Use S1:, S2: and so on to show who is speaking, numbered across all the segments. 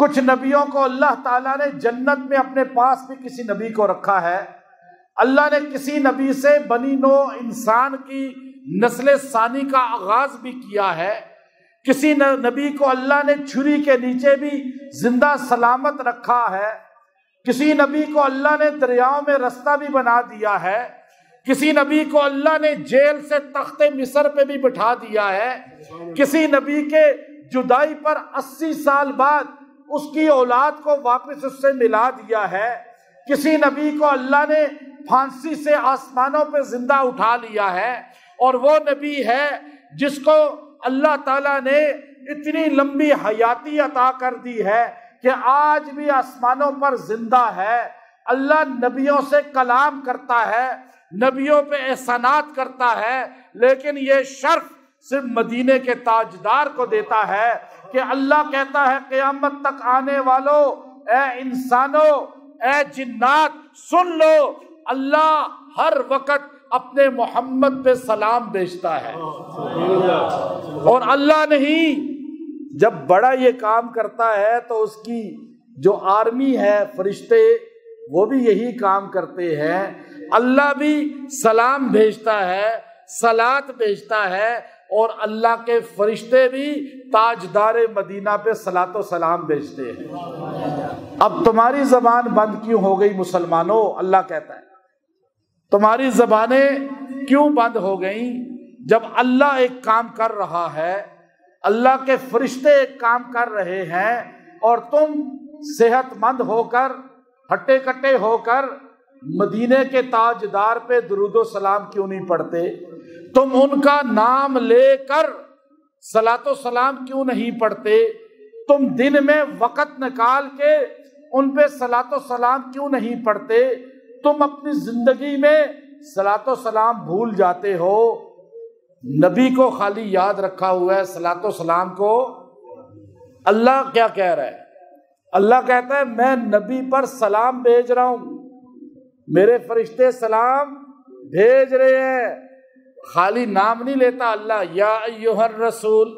S1: کچھ نبیوں کو اللہ تعالیٰ نے جنت میں اپنے پاس بھی کسی نبی کو رکھا ہے. اللہ نے کسی نبی سے بنی نوع انسان کی نسل ثانی کا آغاز بھی کیا ہے. کسی نبی کو اللہ نے چھری کے نیچے بھی زندہ سلامت رکھا ہے. کسی نبی کو اللہ نے دریاؤں میں رستہ بھی بنا دیا ہے. کسی نبی کو اللہ نے جیل سے تخت مصر پہ بھی بٹھا دیا ہے. کسی نبی کے جدائی پر 80 سال بعد اس کی اولاد کو واپس اس سے ملا دیا ہے. کسی نبی کو اللہ نے پھانسی سے آسمانوں پہ زندہ اٹھا لیا ہے. اور وہ نبی ہے جس کو اللہ تعالیٰ نے اتنی لمبی حیاتی عطا کر دی ہے کہ آج بھی آسمانوں پر زندہ ہے. اللہ نبیوں سے کلام کرتا ہے, نبیوں پہ احسانات کرتا ہے, لیکن یہ شرف صرف مدینے کے تاجدار کو دیتا ہے کہ اللہ کہتا ہے قیامت تک آنے والوں, اے انسانوں, اے جنات, سن لو, اللہ ہر وقت اپنے محمد پہ سلام بھیجتا ہے. اور اللہ نہیں, جب بڑا یہ کام کرتا ہے تو اس کی جو آرمی ہے, فرشتے, وہ بھی یہی کام کرتے ہیں. اللہ بھی سلام بھیجتا ہے, صلات بھیجتا ہے, اور اللہ کے فرشتے بھی تاجدار مدینہ پہ صلات و سلام بھیجتے ہیں. اب تمہاری زبان بند کیوں ہو گئی مسلمانوں؟ اللہ کہتا ہے تمہاری زبانیں کیوں بند ہو گئیں جب اللہ ایک کام کر رہا ہے, اللہ کے فرشتے ایک کام کر رہے ہیں, اور تم صحت مند ہو کر, ہٹے کٹے ہو کر مدینے کے تاجدار پہ درود و سلام کیوں نہیں پڑھتے؟ تم ان کا نام لے کر صلاۃ و سلام کیوں نہیں پڑھتے؟ تم دن میں وقت نکال کے ان پہ صلاۃ و سلام کیوں نہیں پڑھتے؟ تم اپنی زندگی میں صلاۃ و سلام بھول جاتے ہو. نبی کو خالی یاد رکھا ہوا ہے, صلاۃ و سلام کو. اللہ کیا کہہ رہا ہے؟ اللہ کہتا ہے میں نبی پر سلام بھیج رہا ہوں, میرے فرشتے سلام بھیج رہے ہیں. خالی نام نہیں لیتا اللہ, یا ایھا الرسول,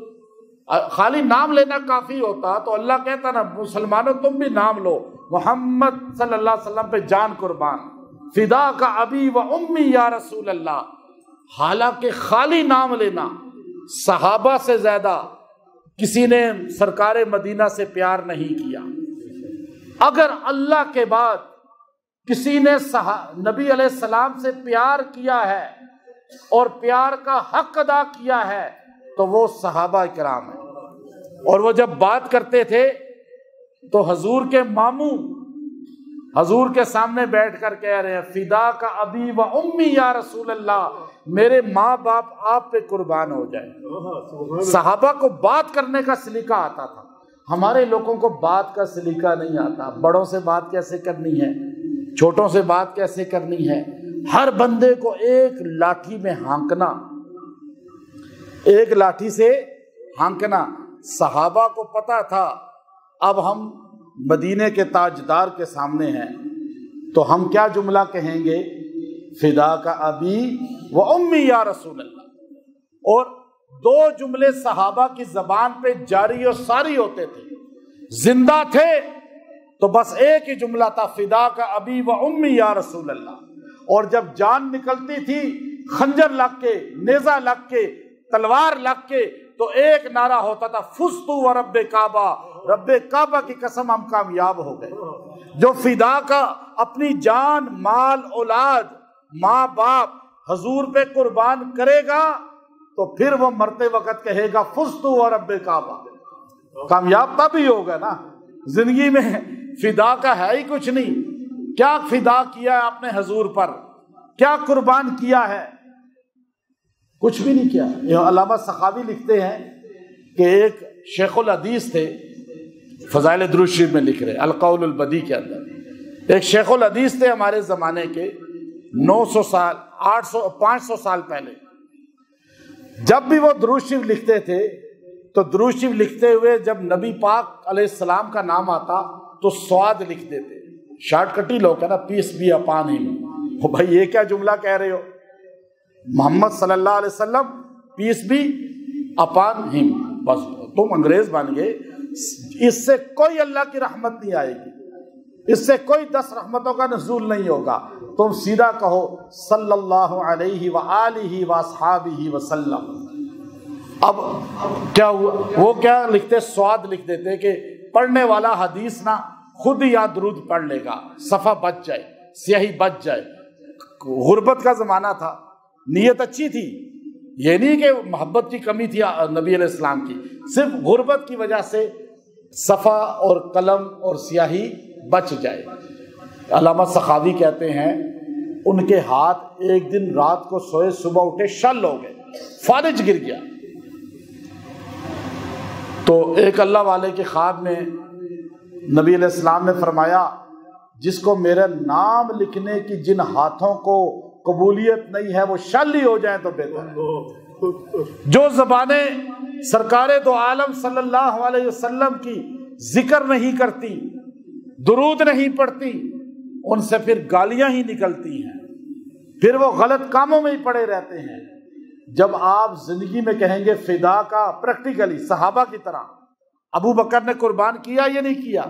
S1: خالی نام لینا کافی ہوتا تو اللہ کہتا نا مسلمانوں تم بھی نام لو, محمد صلی اللہ علیہ وسلم پہ جان قربان, فدا کا ابی و امی یا رسول اللہ. حالانکہ خالی نام لینا صحابہ سے زیادہ کسی نے سرکار مدینہ سے پیار نہیں کیا. اگر اللہ کے بعد کسی نے نبی علیہ السلام سے پیار کیا ہے اور پیار کا حق ادا کیا ہے تو وہ صحابہ کرام ہیں. اور وہ جب بات کرتے تھے تو حضور کے ماموں حضور کے سامنے بیٹھ کر کہہ رہے ہیں فدا کا ابی و امی یا رسول اللہ, میرے ماں باپ آپ پہ قربان ہو جائے. صحابہ کو بات کرنے کا سلیقہ آتا تھا, ہمارے لوگوں کو بات کا سلیقہ نہیں آتا. بڑوں سے بات کیسے کرنی ہے, چھوٹوں سے بات کیسے کرنی ہے, ہر بندے کو ایک لاٹھی میں ہانکنا, ایک لاٹھی سے ہانکنا. صحابہ کو پتا تھا اب ہم مدینے کے تاجدار کے سامنے ہیں تو ہم کیا جملہ کہیں گے, فدا کا ابی و امی یا رسول اللہ. اور دو جملے صحابہ کی زبان پہ جاری و ساری ہوتے تھے. زندہ تھے تو بس ایک ہی جملہ تھا, فدا کا ابی و امی یا رسول اللہ. اور جب جان نکلتی تھی, خنجر لگ کے, نیزہ لگ کے, تلوار لگ کے, تو ایک نعرہ ہوتا تھا فزتو و رب کعبہ, رب کعبہ کی قسم ہم کامیاب ہو گئے. جو فدا کا اپنی جان, مال, اولاد, ماں باپ حضور پہ قربان کرے گا تو پھر وہ مرتے وقت کہے گا فزتو و رب کعبہ. کامیاب تب ہی ہوگا نا. زندگی میں فدا کا ہے ہی کچھ نہیں. کیا فدا کیا ہے آپ نے حضور پر, کیا قربان کیا ہے؟ کچھ بھی نہیں کیا. یہ علامہ سخاوی لکھتے ہیں کہ ایک شیخ الحدیث تھے, فضائل درود شریف میں لکھ رہے القول البدی کے اندر, ایک شیخ الحدیث تھے ہمارے زمانے کے, 900 سال 500 سال پہلے. جب بھی وہ درود شریف لکھتے تھے تو درود شریف لکھتے ہوئے جب نبی پاک علیہ السلام کا نام آتا تو سواد لکھتے تھے. شارٹ کٹی لوگ ہے نا, پیس بی اپان ہم. بھائی یہ کیا جملہ کہہ رہے ہو, محمد صلی اللہ علیہ وسلم پیس بی اپان ہم. بس تم انگریز بن گئے, اس سے کوئی اللہ کی رحمت نہیں آئے گی، اس سے کوئی 10 رحمتوں کا نزول نہیں ہوگا۔ تم سیدھا کہو صلی اللہ علیہ وآلہ واصحابہ وسلم۔ اب کیا ہوا، وہ کیا لکھتے، سواد لکھ دیتے کہ پڑھنے والا حدیث نہ خود ہی یا درود پڑھ لے گا، صفحہ بچ جائے، سیاہی بچ جائے۔ غربت کا زمانہ تھا، نیت اچھی تھی، یہ نہیں کہ محبت کی کمی تھی نبی علیہ السلام کی، صرف غربت کی وجہ سے صفحہ اور قلم اور سیاہی بچ جائے۔ علامہ سخاوی کہتے ہیں ان کے ہاتھ ایک دن رات کو سوئے، صبح اٹھے شل ہو گئے، فالج گر گیا۔ تو ایک اللہ والے کے خواب میں نبی علیہ السلام نے فرمایا جس کو میرا نام لکھنے کی جن ہاتھوں کو قبولیت نہیں ہے وہ شل ہی ہو جائیں تو بہتر ہے۔ جو زبانیں سرکار دو عالم صلی اللہ علیہ وسلم کی ذکر نہیں کرتی، درود نہیں پڑھتی، ان سے پھر گالیاں ہی نکلتی ہیں، پھر وہ غلط کاموں میں ہی پڑے رہتے ہیں۔ جب آپ زندگی میں کہیں گے فدا کا، پریکٹیکلی صحابہ کی طرح، ابو بکر نے قربان کیا یہ نہیں کیا،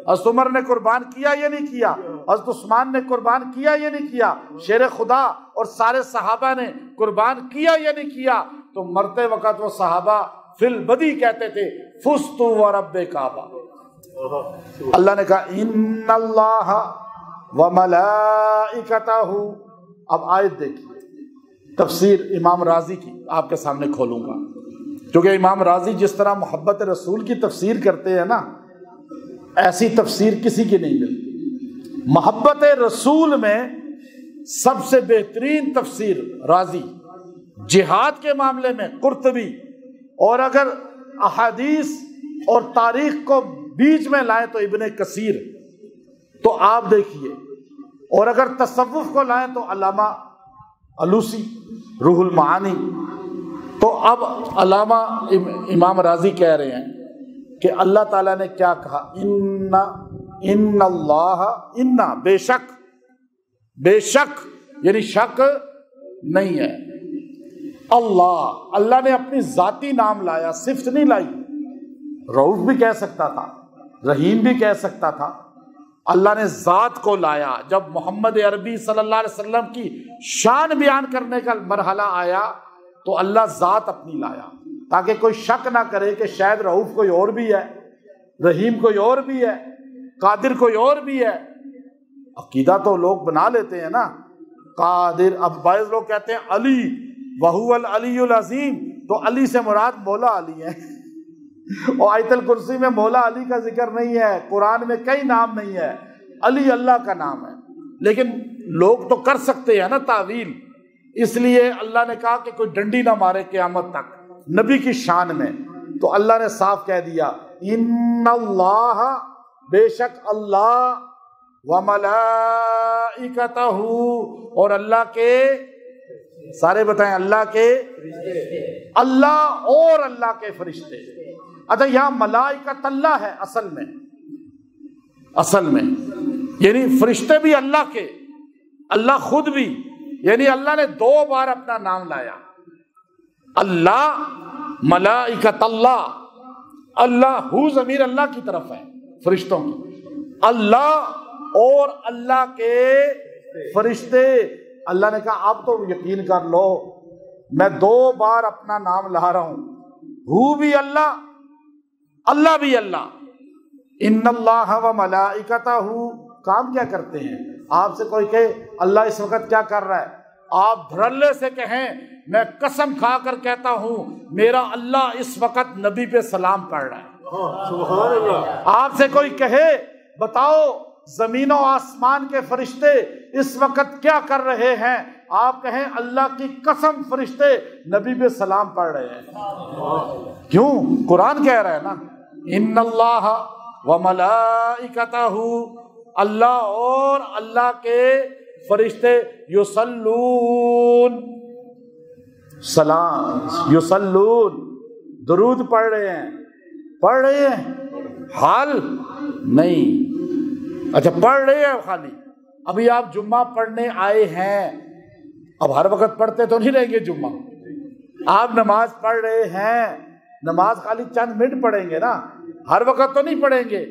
S1: حضرت عمر نے قربان کیا یہ نہیں کیا، حضرت عثمان نے قربان کیا یہ نہیں کیا، شیر خدا اور سارے صحابہ نے قربان کیا یہ نہیں کیا، تو مرتے وقت وہ صحابہ فی البدی کہتے تھے فزت ورب کعبہ۔ اللہ نے کہا ان اللہ وملائکتہ۔ اب آیت دیکھیے، تفسیر امام رازی کی آپ کے سامنے کھولوں گا، کیونکہ امام رازی جس طرح محبت رسول کی تفسیر کرتے ہیں نا، ایسی تفسیر کسی کی نہیں ملتی۔ محبت رسول میں سب سے بہترین تفسیر رازی، جہاد کے معاملے میں قرطبی، اور اگر احادیث اور تاریخ کو بیچ میں لائیں تو ابن کثیر۔ تو آپ دیکھیے، اور اگر تصوف کو لائیں تو علامہ علوسی، روح المعانی۔ تو اب علامہ امام راضی کہہ رہے ہیں کہ اللہ تعالیٰ نے کیا کہا، ان اللہ، ان بے شک، بے شک یعنی شک نہیں ہے، اللہ نے اپنی ذاتی نام لایا، صفت نہیں لائی۔ رؤوف بھی کہہ سکتا تھا، رحیم بھی کہہ سکتا تھا، اللہ نے ذات کو لایا۔ جب محمد عربی صلی اللہ علیہ وسلم کی شان بیان کرنے کا مرحلہ آیا تو اللہ ذات اپنی لایا، تاکہ کوئی شک نہ کرے کہ شاید رؤوف کوئی اور بھی ہے، رحیم کوئی اور بھی ہے، قادر کوئی اور بھی ہے۔ عقیدہ تو لوگ بنا لیتے ہیں نا، قادر۔ اب بعض لوگ کہتے ہیں علی وہو العلی العظیم، تو علی سے مراد مولا علی ہے، اور آیت الکرسی میں مولا علی کا ذکر نہیں ہے، قرآن میں کئی نام نہیں ہے، علی اللہ کا نام ہے۔ لیکن لوگ تو کر سکتے ہیں نا تعویل، اس لیے اللہ نے کہا کہ کوئی ڈنڈی نہ مارے قیامت تک نبی کی شان میں۔ تو اللہ نے صاف کہہ دیا ان اللہ، بے شک اللہ، وملائکتہ، اور اللہ کے، سارے بتائیں اللہ کے، اللہ اور اللہ کے فرشتے۔ اچھا یہاں ملائکت اللہ ہے اصل میں یعنی فرشتے بھی اللہ کے، اللہ خود بھی، یعنی اللہ نے 2 بار اپنا نام لایا، اللہ، ملائکت اللہ۔ اللہ ہو ضمیر اللہ کی طرف ہے، فرشتوں کی، اللہ اور اللہ کے فرشتے۔ اللہ نے کہا اب تو یقین کر لو میں 2 بار اپنا نام لا رہا ہوں، ہو بھی اللہ، اللہ بھی اللہ۔ ان اللہ و ملائکتہ، کام کیا کرتے ہیں؟ آپ سے کوئی کہے اللہ اس وقت کیا کر رہا ہے، آپ دھڑلے سے کہیں میں قسم کھا کر کہتا ہوں میرا اللہ اس وقت نبی پہ سلام پڑھ رہا ہے۔ سبحان اللہ۔ آپ سے کوئی کہے بتاؤ زمین و آسمان کے فرشتے اس وقت کیا کر رہے ہیں، آپ کہیں اللہ کی قسم فرشتے نبی پہ سلام پڑھ رہے ہیں۔ کیوں؟ قرآن کہہ رہا ہے نا، ان اللہ وملائکتہ، اللہ اور اللہ کے فرشتے، یصلون، سلام، یصلون، درود پڑھ رہے ہیں، حال نہیں۔ اچھا پڑھ رہے ہیں خالی، ابھی آپ جمعہ پڑھنے آئے ہیں، اب ہر وقت پڑھتے تو نہیں رہیں گے جمعہ، آپ نماز پڑھ رہے ہیں، نماز خالی چند منٹ پڑھیں گے نا، ہر وقت تو نہیں پڑھیں گے.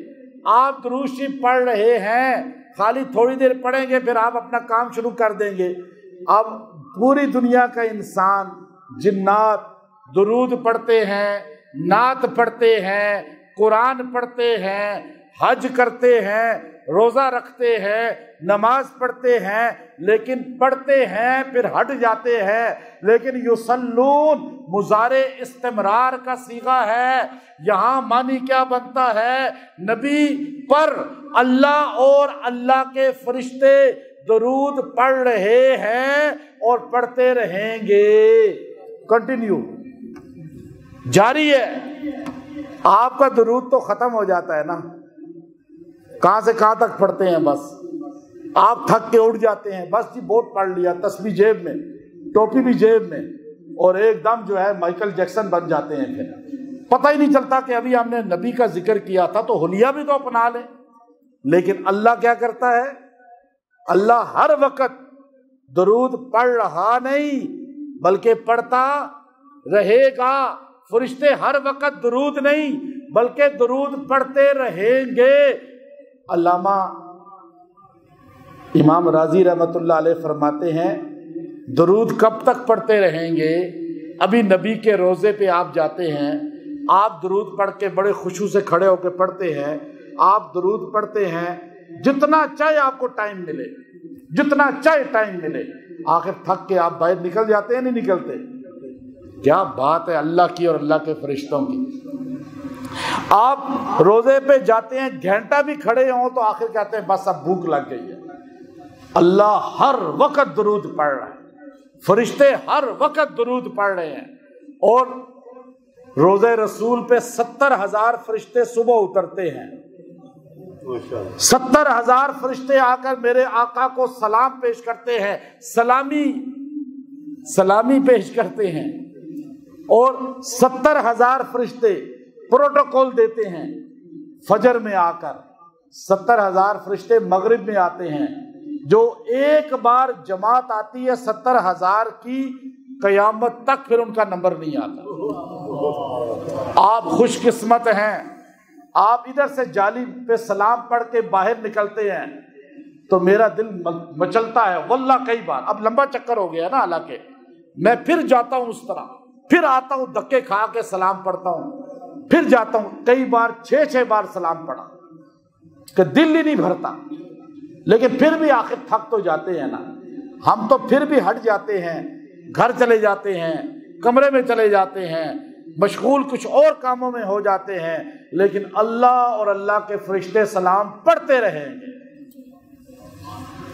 S1: آپ درود شریف پڑھ رہے ہیں، خالی تھوڑی دیر پڑھیں گے پھر آپ اپنا کام شروع کر دیں گے. اب پوری دنیا کا انسان، جنات درود پڑھتے ہیں، نعت پڑھتے ہیں، قرآن پڑھتے ہیں، حج کرتے ہیں، روزہ رکھتے ہیں، نماز پڑھتے ہیں، لیکن پڑھتے ہیں پھر ہٹ جاتے ہیں. لیکن یصلون مضارع استمرار کا صیغہ ہے. یہاں معنی کیا بنتا ہے؟ نبی پر اللہ اور اللہ کے فرشتے درود پڑھ رہے ہیں اور پڑھتے رہیں گے. کنٹینیو جاری ہے. آپ کا درود تو ختم ہو جاتا ہے نا، کہاں سے کہاں تک پڑھتے ہیں؟ بس آپ تھک کے اٹھ جاتے ہیں، بس جی بہت پڑھ لیا، تسبیح جیب میں، ٹوپی بھی جیب میں، اور ایک دم جو ہے مائیکل جیکسن بن جاتے ہیں. پھر پتہ ہی نہیں چلتا کہ ابھی ہم نے نبی کا ذکر کیا تھا، تو حلیہ بھی تو اپنا لیں. لیکن اللہ کیا کرتا ہے؟ اللہ ہر وقت درود پڑھ رہا نہیں بلکہ پڑھتا رہے گا. فرشتے ہر وقت درود نہیں بلکہ درود پڑھتے رہیں گے. علامہ امام راضی رحمۃ اللہ علیہ فرماتے ہیں درود کب تک پڑھتے رہیں گے؟ ابھی نبی کے روضے پہ آپ جاتے ہیں، آپ درود پڑھ کے بڑے خشوع سے کھڑے ہو کے پڑھتے ہیں، آپ درود پڑھتے ہیں جتنا چاہے آپ کو ٹائم ملے، جتنا چاہے ٹائم ملے، آخر تھک کے آپ باہر نکل جاتے ہیں نہیں نکلتے؟ کیا بات ہے اللہ کی اور اللہ کے فرشتوں کی. آپ روزے پہ جاتے ہیں، گھنٹہ بھی کھڑے ہوں تو آخر کہتے ہیں بس اب بھوک لگ گئی ہے. اللہ ہر وقت درود پڑھ رہا ہے، فرشتے ہر وقت درود پڑھ رہے ہیں. اور روزے رسول پہ 70,000 فرشتے صبح اترتے ہیں. 70,000 فرشتے آ کر میرے آقا کو سلام پیش کرتے ہیں، سلامی پیش کرتے ہیں. اور 70,000 فرشتے پروٹوکول دیتے ہیں فجر میں آ کر. 70,000 فرشتے مغرب میں آتے ہیں. جو ایک بار جماعت آتی ہے 70,000 کی، قیامت تک پھر ان کا نمبر نہیں آتا. آپ خوش قسمت ہیں. آپ ادھر سے جالی پہ سلام پڑھ کے باہر نکلتے ہیں تو میرا دل مچلتا ہے واللہ. کئی بار اب لمبا چکر ہو گیا نا حالانکہ، میں پھر جاتا ہوں اس طرح، پھر آتا ہوں دھکے کھا کے سلام پڑھتا ہوں، پھر جاتا ہوں. کئی بار 6 بار سلام پڑھا کہ دل ہی نہیں بھرتا. لیکن پھر بھی آخر تھک تو جاتے ہیں نا. ہم تو پھر بھی ہٹ جاتے ہیں، گھر چلے جاتے ہیں، کمرے میں چلے جاتے ہیں، مشغول کچھ اور کاموں میں ہو جاتے ہیں. لیکن اللہ اور اللہ کے فرشتے سلام پڑھتے رہیں گے.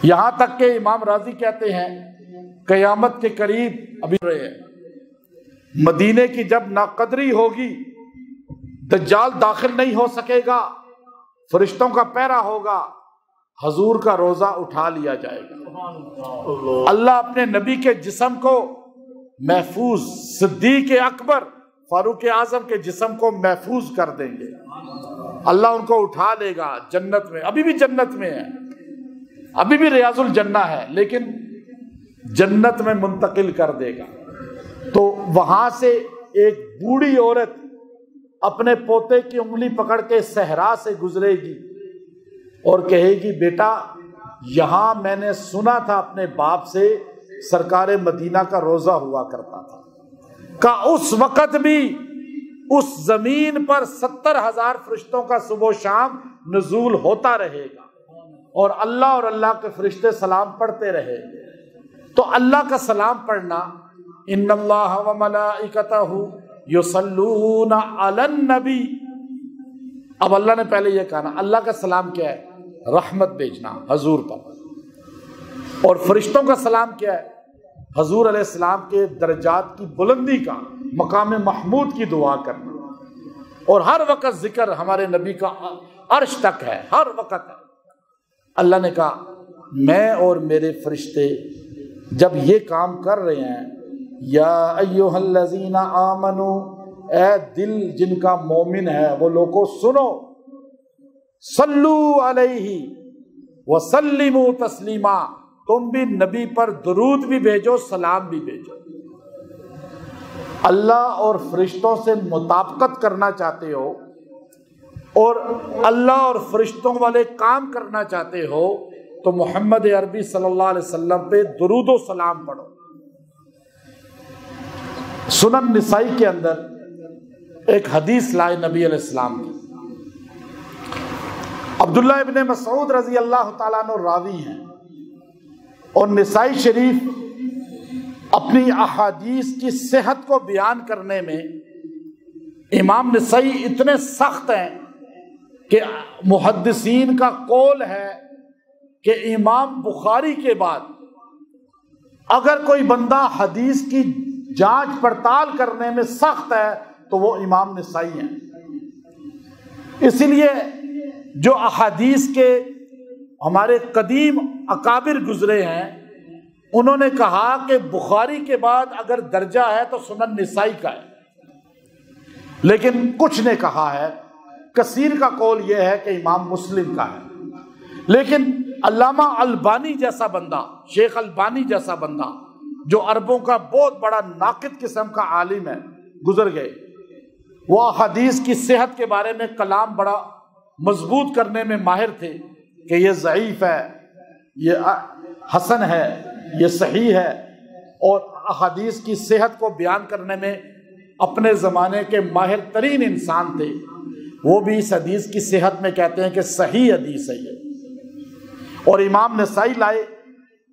S1: یہاں تک کہ امام راضی کہتے ہیں قیامت کے قریب ابھی رہے ہیں، مدینے کی جب ناقدری ہوگی، دجال داخل نہیں ہو سکے گا، فرشتوں کا پہرا ہوگا، حضور کا روزہ اٹھا لیا جائے گا. اللہ اپنے نبی کے جسم کو محفوظ، صدیق اکبر فاروق اعظم کے جسم کو محفوظ کر دیں گے. اللہ ان کو اٹھا لے گا جنت میں. ابھی بھی جنت میں ہے، ابھی بھی ریاض الجنہ ہے، لیکن جنت میں منتقل کر دے گا. تو وہاں سے ایک بوڑھی عورت اپنے پوتے کی انگلی پکڑ کے صحرا سے گزرے گی اور کہے گی بیٹا یہاں میں نے سنا تھا اپنے باپ سے سرکار مدینہ کا روزہ ہوا کرتا تھا. کہ اس وقت بھی اس زمین پر 70,000 فرشتوں کا صبح و شام نزول ہوتا رہے گا اور اللہ کے فرشتے سلام پڑھتے رہے گے. تو اللہ کا سلام پڑھنا، ان اللہ و ملائکتہ یصلون علی النبی. اب اللہ نے پہلے یہ کہا نا، اللہ کا سلام کیا ہے؟ رحمت بھیجنا حضور پر. اور فرشتوں کا سلام کیا ہے؟ حضور علیہ السلام کے درجات کی بلندی کا، مقام محمود کی دعا کرنا. اور ہر وقت ذکر ہمارے نبی کا عرش تک ہے، ہر وقت ہے. اللہ نے کہا میں اور میرے فرشتے جب یہ کام کر رہے ہیں، یا ایھا الذین آمنو، اے دل جن کا مومن ہے وہ لوگوں سنو، صلو علیہ وسلموا تسلیما، تم بھی نبی پر درود بھی بھیجو، سلام بھی بھیجو. اللہ اور فرشتوں سے مطابقت کرنا چاہتے ہو اور اللہ اور فرشتوں والے کام کرنا چاہتے ہو تو محمد عربی صلی اللہ علیہ وسلم پہ درود و سلام پڑھو۔ سنن نسائی کے اندر ایک حدیث لائے نبی علیہ السلام کی، عبداللہ ابن مسعود رضی اللہ تعالیٰ عنہ راوی ہیں، اور نسائی شریف اپنی احادیث کی صحت کو بیان کرنے میں امام نسائی اتنے سخت ہیں کہ محدثین کا قول ہے کہ امام بخاری کے بعد اگر کوئی بندہ حدیث کی جانچ پڑتال کرنے میں سخت ہے تو وہ امام نسائی ہیں۔ اسی لیے جو احادیث کے ہمارے قدیم اکابر گزرے ہیں انہوں نے کہا کہ بخاری کے بعد اگر درجہ ہے تو سنن نسائی کا ہے، لیکن کچھ نے کہا ہے، کثیر کا قول یہ ہے کہ امام مسلم کا ہے، لیکن علامہ البانی جیسا بندہ، شیخ البانی جیسا بندہ جو عربوں کا بہت بڑا ناقد قسم کا عالم ہے، گزر گئے، وہ احادیث کی صحت کے بارے میں کلام بڑا مضبوط کرنے میں ماہر تھے کہ یہ ضعیف ہے، یہ حسن ہے، یہ صحیح ہے، اور احادیث کی صحت کو بیان کرنے میں اپنے زمانے کے ماہر ترین انسان تھے۔ وہ بھی اس حدیث کی صحت میں کہتے ہیں کہ صحیح حدیث ہے یہ۔ اور امام نسائی لائے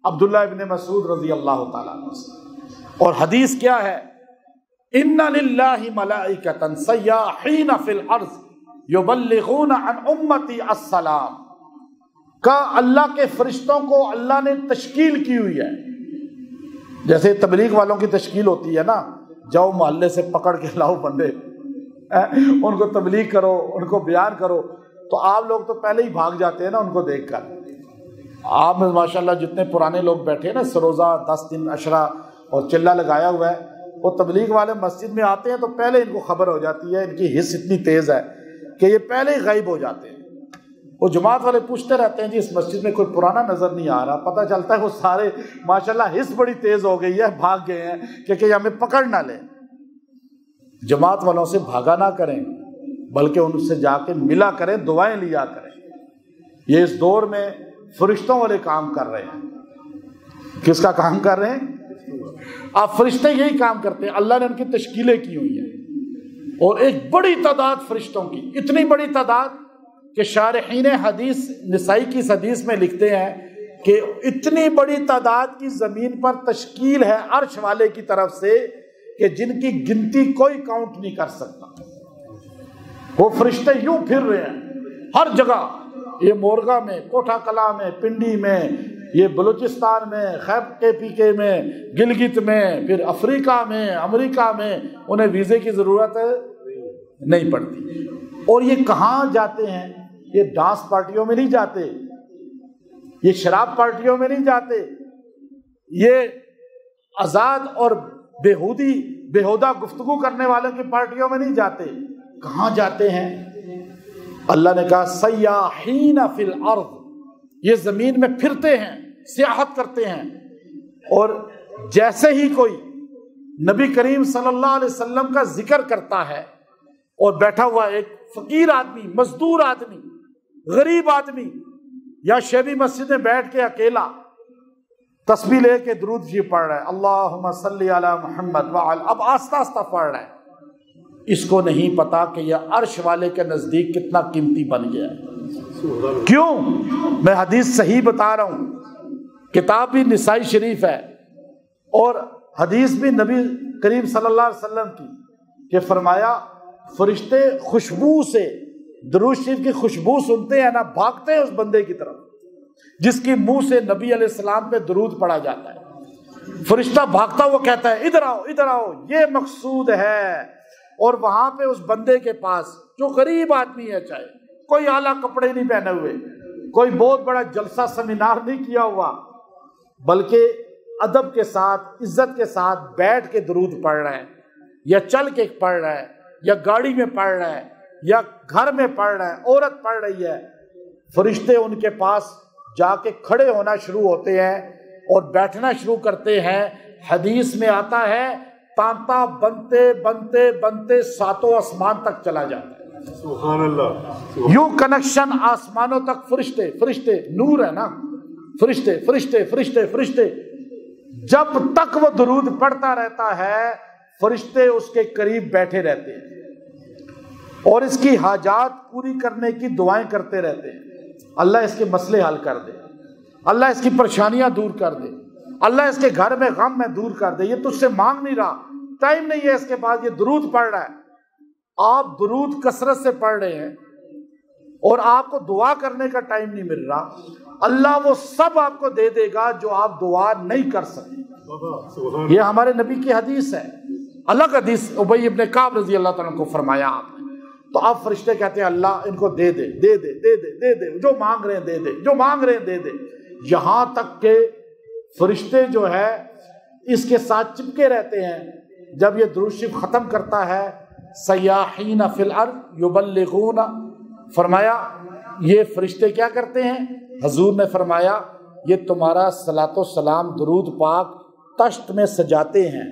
S1: عبداللہ ابن مسعود رضی اللہ تعالیٰ عنہ سے، اور حدیث کیا ہے؟ ان للہ ملائکۃ سیاحین فی الارض یبلغون عن امتی السلام، کا اللہ کے فرشتوں کو اللہ نے تشکیل کی ہوئی ہے، جیسے تبلیغ والوں کی تشکیل ہوتی ہے نا، جاؤ محلے سے پکڑ کے لاؤ بندے، ان کو تبلیغ کرو، ان کو بیان کرو، تو آپ لوگ تو پہلے ہی بھاگ جاتے ہیں نا ان کو دیکھ کر۔ آپ میں ماشاءاللہ جتنے پرانے لوگ بیٹھے ہیں نا، سروزہ 10 دن عشرہ اور چلہ لگایا ہوا ہے، وہ تبلیغ والے مسجد میں آتے ہیں تو پہلے ان کو خبر ہو جاتی ہے، ان کی حس اتنی تیز ہے کہ یہ پہلے ہی غائب ہو جاتے ہیں۔ وہ جماعت والے پوچھتے رہتے ہیں جی اس مسجد میں کوئی پرانا نظر نہیں آ رہا، پتہ چلتا ہے وہ سارے ماشاءاللہ حس بڑی تیز ہو گئی ہے، بھاگ گئے ہیں کہ ہمیں پکڑ نہ لیں۔ جماعت والوں سے بھاگا نہ کریں، بلکہ ان سے جا کے ملا کریں، دعائیں لیا کریں۔ یہ اس دور میں فرشتوں والے کام کر رہے ہیں۔ کس کا کام کر رہے ہیں؟ آپ فرشتے یہی کام کرتے ہیں، اللہ نے ان کی تشکیلیں کی ہوئی ہیں، اور ایک بڑی تعداد فرشتوں کی، اتنی بڑی تعداد کہ شارحین حدیث نسائی کی اس حدیث میں لکھتے ہیں کہ اتنی بڑی تعداد کی زمین پر تشکیل ہے عرش والے کی طرف سے کہ جن کی گنتی کوئی کاؤنٹ نہیں کر سکتا۔ وہ فرشتے یوں پھر رہے ہیں ہر جگہ، یہ مورگا میں، کوٹھا کلا میں، پنڈی میں، یہ بلوچستان میں، خیبر کے میں، گلگت میں، پھر افریقہ میں، امریکہ میں، انہیں ویزے کی ضرورت نہیں پڑتی۔ اور یہ کہاں جاتے ہیں؟ یہ ڈانس پارٹیوں میں نہیں جاتے، یہ شراب پارٹیوں میں نہیں جاتے، یہ آزاد اور بےہودہ گفتگو کرنے والوں کی پارٹیوں میں نہیں جاتے۔ کہاں جاتے ہیں؟ اللہ نے کہا سیاحین فی الارض، یہ زمین میں پھرتے ہیں، سیاحت کرتے ہیں۔ اور جیسے ہی کوئی نبی کریم صلی اللہ علیہ وسلم کا ذکر کرتا ہے اور بیٹھا ہوا ایک فقیر آدمی، مزدور آدمی، غریب آدمی یا شیبی مسجد میں بیٹھ کے اکیلا تسبیح لے کے درود شریف پڑھ رہا ہے، اللہم صلی علی محمد وعلی، اب آہستہ آہستہ پڑھ رہا ہے، اس کو نہیں پتا کہ یہ عرش والے کے نزدیک کتنا قیمتی بن گیا ہے۔ کیوں؟ میں حدیث صحیح بتا رہا ہوں، کتاب بھی نسائی شریف ہے اور حدیث بھی نبی کریم صلی اللہ علیہ وسلم کی، کہ فرمایا فرشتے خوشبو سے، درود شریف کی خوشبو سنتے ہیں نا، بھاگتے ہیں اس بندے کی طرف جس کی منہ سے نبی علیہ السلام پہ درود پڑھا جاتا ہے۔ فرشتہ بھاگتا ہوا کہتا ہے ادھر آؤ ادھر آؤ، یہ مقصود ہے۔ اور وہاں پہ اس بندے کے پاس جو غریب آدمی ہے، چاہے کوئی اعلیٰ کپڑے نہیں پہنے ہوئے، کوئی بہت بڑا جلسہ سیمینار نہیں کیا ہوا، بلکہ ادب کے ساتھ، عزت کے ساتھ بیٹھ کے درود پڑھ رہا ہے، یا چل کے پڑھ رہا ہے، یا گاڑی میں پڑھ رہا ہے، یا گھر میں پڑھ رہا ہے، عورت پڑھ رہی ہے، فرشتے ان کے پاس جا کے کھڑے ہونا شروع ہوتے ہیں اور بیٹھنا شروع کرتے ہیں۔ حدیث میں آتا ہے تانتا بنتے بنتے بنتے ساتوں آسمان تک چلا جاتا ہے۔
S2: سبحان اللہ.
S1: یوں کنیکشن آسمانوں تک. فرشتے فرشتے نور ہے نا, فرشتے فرشتے فرشتے فرشتے. جب تک وہ درود پڑھتا رہتا ہے فرشتے اس کے قریب بیٹھے رہتے ہیں اور اس کی حاجات پوری کرنے کی دعائیں کرتے رہتے ہیں. اللہ اس کے مسئلے حل کر دے, اللہ اس کی پریشانیاں دور کر دے, اللہ اس کے گھر میں غم میں دور کر دے. یہ تجھ سے مانگ نہیں رہا, ٹائم نہیں ہے اس کے پاس, یہ درود پڑھ رہا ہے. آپ درود کثرت سے پڑھ رہے ہیں اور آپ کو دعا کرنے کا ٹائم نہیں مل رہا. اللہ وہ سب آپ کو دے دے گا جو آپ دعا نہیں کر سکتے. یہ ہمارے نبی کی حدیث ہے, الگ حدیث ابی ابن کعب رضی اللہ تعالیٰ کو فرمایا آپ نے. تو آپ فرشتے کہتے ہیں اللہ ان کو دے دے دے دے دے دے دے دے, جو مانگ رہے ہیں دے دے, جو مانگ رہے ہیں دے دے. یہاں تک کہ فرشتے جو ہے اس کے ساتھ چپکے رہتے ہیں. جب یہ درود شریف ختم کرتا ہے سیاحین فی الارض یبلغون, فرمایا یہ فرشتے کیا کرتے ہیں؟ حضور نے فرمایا یہ تمہارا صلاۃ و سلام درود پاک تشت میں سجاتے ہیں,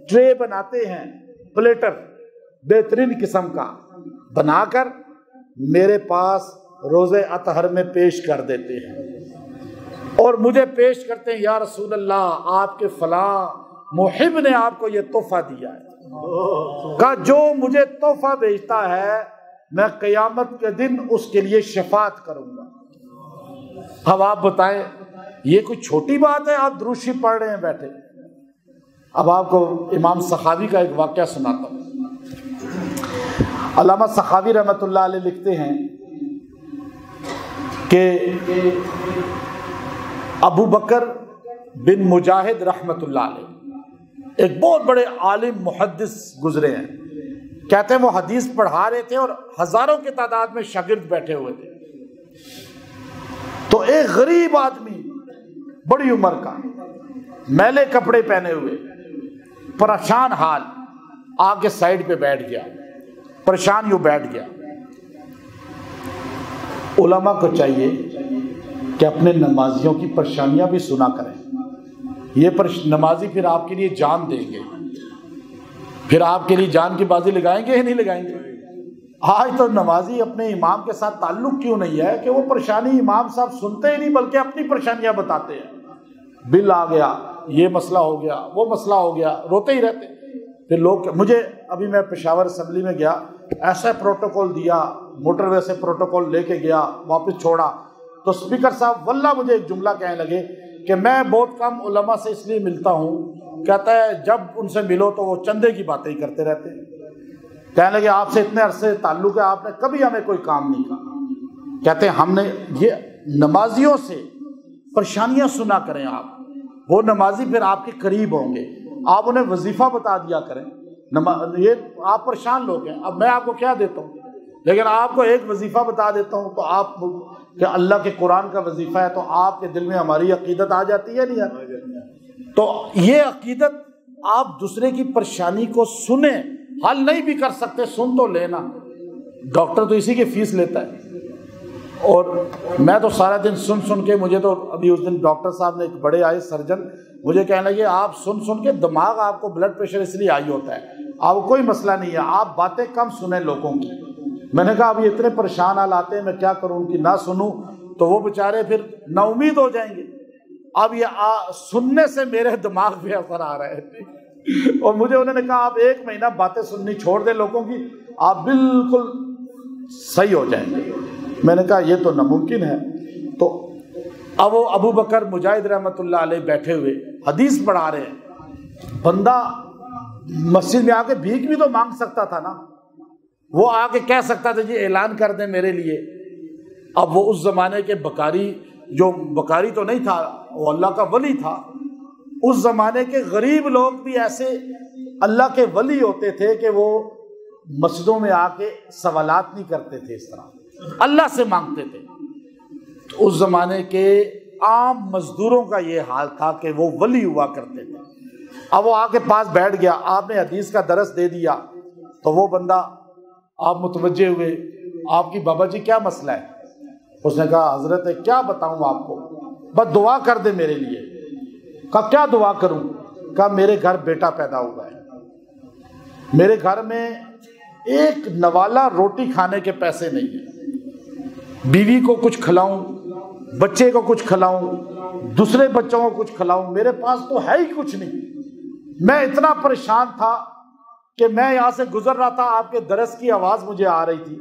S1: ٹرے بناتے ہیں, پلیٹر بہترین قسم کا بنا کر میرے پاس روز اطہر میں پیش کر دیتے ہیں اور مجھے پیش کرتے ہیں یا رسول اللہ آپ کے فلاں محب نے آپ کو یہ تحفہ دیا ہے. کہا جو مجھے تحفہ بھیجتا ہے میں قیامت کے دن اس کے لیے شفاعت کروں گا. اب آپ بتائیں یہ کوئی چھوٹی بات ہے؟ آپ درود شریف پڑھ رہے ہیں بیٹھے. اب آپ کو امام سخاوی کا ایک واقعہ سناتا ہوں. علامہ سخاوی رحمۃ اللہ علیہ لکھتے ہیں کہ ابو بکر بن مجاہد رحمۃ اللہ علیہ ایک بہت بڑے عالم محدث گزرے ہیں. کہتے ہیں وہ حدیث پڑھا رہے تھے اور ہزاروں کی تعداد میں شاگرد بیٹھے ہوئے تھے. تو ایک غریب آدمی بڑی عمر کا میلے کپڑے پہنے ہوئے پریشان حال آ کے سائڈ پہ بیٹھ گیا, پریشان یوں بیٹھ گیا. علماء کو چاہیے کہ اپنے نمازیوں کی پریشانیاں بھی سنا کریں. یہ نمازی پھر آپ کے لیے جان دیں گے, پھر آپ کے لیے جان کی بازی لگائیں گے یا نہیں لگائیں گے؟ آج تو نمازی اپنے امام کے ساتھ تعلق کیوں نہیں ہے کہ وہ پریشانی امام صاحب سنتے ہی نہیں بلکہ اپنی پریشانیاں بتاتے ہیں. بل آ گیا, یہ مسئلہ ہو گیا, وہ مسئلہ ہو گیا, روتے ہی رہتے. پھر لوگ, مجھے ابھی میں پشاور اسمبلی میں گیا, ایسا پروٹوکول دیا, موٹر وے سے پروٹوکول لے کے گیا, واپس چھوڑا. تو اسپیکر صاحب واللہ مجھے ایک جملہ کہنے لگے کہ میں بہت کم علماء سے اس لیے ملتا ہوں, کہتا ہے جب ان سے ملو تو وہ چندے کی باتیں ہی کرتے رہتے ہیں. کہنے لگے آپ سے اتنے عرصے تعلق ہے, آپ نے کبھی ہمیں کوئی کام نہیں کہا. کہتے ہیں ہم نے یہ نمازیوں سے پریشانیاں سنا کریں آپ, وہ نمازی پھر آپ کے قریب ہوں گے, آپ انہیں وظیفہ بتا دیا کریں. یہ آپ پریشان لوگ ہیں, اب میں آپ کو کیا دیتا ہوں, لیکن آپ کو ایک وظیفہ بتا دیتا ہوں تو آپ کہ اللہ کے قرآن کا وظیفہ ہے تو آپ کے دل میں ہماری عقیدت آ جاتی ہے نہیں آتی؟ تو یہ عقیدت آپ دوسرے کی پریشانی کو سنیں, حل نہیں بھی کر سکتے سن تو لینا. ڈاکٹر تو اسی کی فیس لیتا ہے. اور میں تو سارا دن سن سن کے, مجھے تو ابھی اس دن ڈاکٹر صاحب نے ایک بڑے آئے سرجن مجھے کہنے لگے آپ سن سن کے دماغ آپ کو بلڈ پریشر اس لیے آئی ہوتا ہے, آپ کو کوئی مسئلہ نہیں ہے, آپ باتیں کم سنیں لوگوں کی. میں نے کہا اب یہ اتنے پریشان حال آتے ہیں میں کیا کروں, ان کی نہ سنوں تو وہ بیچارے پھر نا امید ہو جائیں گے. اب یہ سننے سے میرے دماغ پہ اثر آ رہا ہے اور مجھے انہوں نے کہا آپ 1 مہینہ باتیں سننی چھوڑ دیں لوگوں کی, آپ بالکل صحیح ہو جائیں گے. میں نے کہا یہ تو ناممکن ہے. تو اب وہ ابو بکر مجاہد رحمۃ اللہ علیہ بیٹھے ہوئے حدیث پڑھا رہے ہیں. بندہ مسجد میں آ کے بھیک بھی تو مانگ سکتا تھا نا, وہ آ کے کہہ سکتا تھا جی اعلان کر دیں میرے لیے. اب وہ اس زمانے کے بکاری, جو بکاری تو نہیں تھا, وہ اللہ کا ولی تھا. اس زمانے کے غریب لوگ بھی ایسے اللہ کے ولی ہوتے تھے کہ وہ مسجدوں میں آ کے سوالات نہیں کرتے تھے, اس طرح اللہ سے مانگتے تھے. تو اس زمانے کے عام مزدوروں کا یہ حال تھا کہ وہ ولی ہوا کرتے تھے. اب وہ آ کے پاس بیٹھ گیا, آپ نے حدیث کا درس دے دیا تو وہ بندہ, آپ متوجہ ہوئے, آپ کی بابا جی کیا مسئلہ ہے؟ اس نے کہا حضرت کیا بتاؤں آپ کو, بس دعا کر دے میرے لیے. کہا کیا دعا کروں؟ کہا میرے گھر بیٹا پیدا ہوا ہے, میرے گھر میں ایک نوالا روٹی کھانے کے پیسے نہیں ہیں، بیوی کو کچھ کھلاؤں، بچے کو کچھ کھلاؤں، دوسرے بچوں کو کچھ کھلاؤں، میرے پاس تو ہے ہی کچھ نہیں۔ میں اتنا پریشان تھا کہ میں یہاں سے گزر رہا تھا، آپ کے درس کی آواز مجھے آ رہی تھی،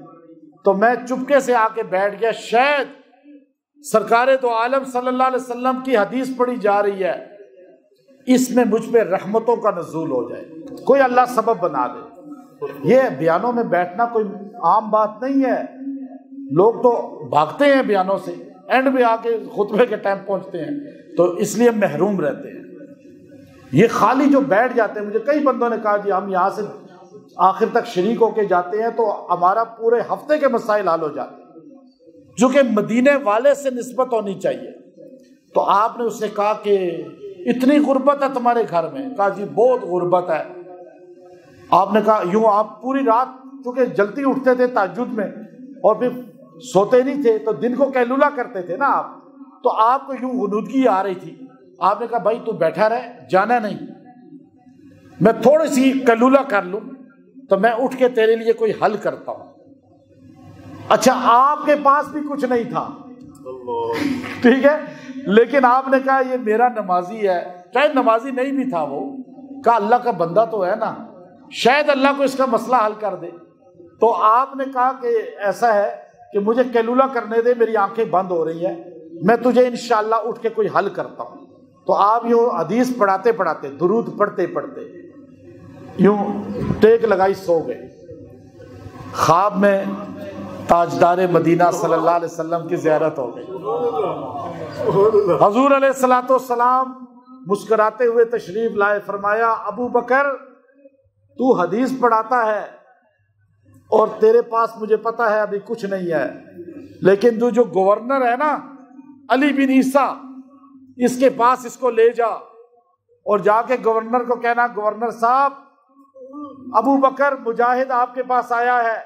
S1: تو میں چپکے سے آ کے بیٹھ گیا، شاید سرکار دو عالم صلی اللہ علیہ وسلم کی حدیث پڑھی جا رہی ہے، اس میں مجھ پہ رحمتوں کا نزول ہو جائے، کوئی اللہ سبب بنا دے۔ یہ بیانوں میں بیٹھنا کوئی عام بات نہیں ہے، لوگ تو بھاگتے ہیں بیانوں سے، اینڈ میں آ کے خطبے کے ٹائم پہنچتے ہیں، تو اس لیے محروم رہتے ہیں۔ یہ خالی جو بیٹھ جاتے ہیں، مجھے کئی بندوں نے کہا جی ہم یہاں سے آخر تک شریک ہو کے جاتے ہیں تو ہمارا پورے ہفتے کے مسائل حل ہو جاتے ہیں، جو کہ مدینے والے سے نسبت ہونی چاہیے۔ تو آپ نے اس سے کہا کہ اتنی غربت ہے تمہارے گھر میں؟ کہا جی بہت غربت ہے۔ آپ نے کہا یوں آپ پوری رات چونکہ جلدی اٹھتے تھے تہجد میں اور پھر سوتے نہیں تھے تو دن کو قیلولہ کرتے تھے نا آپ، تو آپ کو یوں غنودگی آ رہی تھی۔ آپ نے کہا بھائی تو بیٹھا رہے، جانا نہیں، میں تھوڑی سی قیلولہ کر لوں تو میں اٹھ کے تیرے لیے کوئی حل کرتا ہوں۔ اچھا آپ کے پاس بھی کچھ نہیں تھا، ٹھیک ہے، لیکن آپ نے کہا یہ میرا نمازی ہے، چاہے نمازی نہیں بھی تھا وہ، کہا اللہ کا بندہ تو ہے نا، شاید اللہ کو اس کا مسئلہ حل کر دے۔ تو آپ نے کہا کہ ایسا ہے کہ مجھے قیلولہ کرنے دے، میری آنکھیں بند ہو رہی ہیں، میں تجھے انشاءاللہ اٹھ کے کوئی حل کرتا ہوں۔ تو آپ یوں حدیث پڑھاتے پڑھاتے، درود پڑھتے پڑھتے یوں ٹیک لگائی سو گئے۔ خواب میں تاجدار مدینہ صلی اللہ علیہ وسلم کی زیارت ہو گئی۔ حضور علیہ الصلوۃ والسلام مسکراتے ہوئے تشریف لائے، فرمایا ابو بکر تو حدیث پڑھاتا ہے اور تیرے پاس مجھے پتا ہے ابھی کچھ نہیں ہے، لیکن تو جو گورنر ہے نا علی بن عیسیٰ، اس کے پاس اس کو لے جا اور جا کے گورنر کو کہنا گورنر صاحب ابو بکر مجاہد آپ کے پاس آیا ہے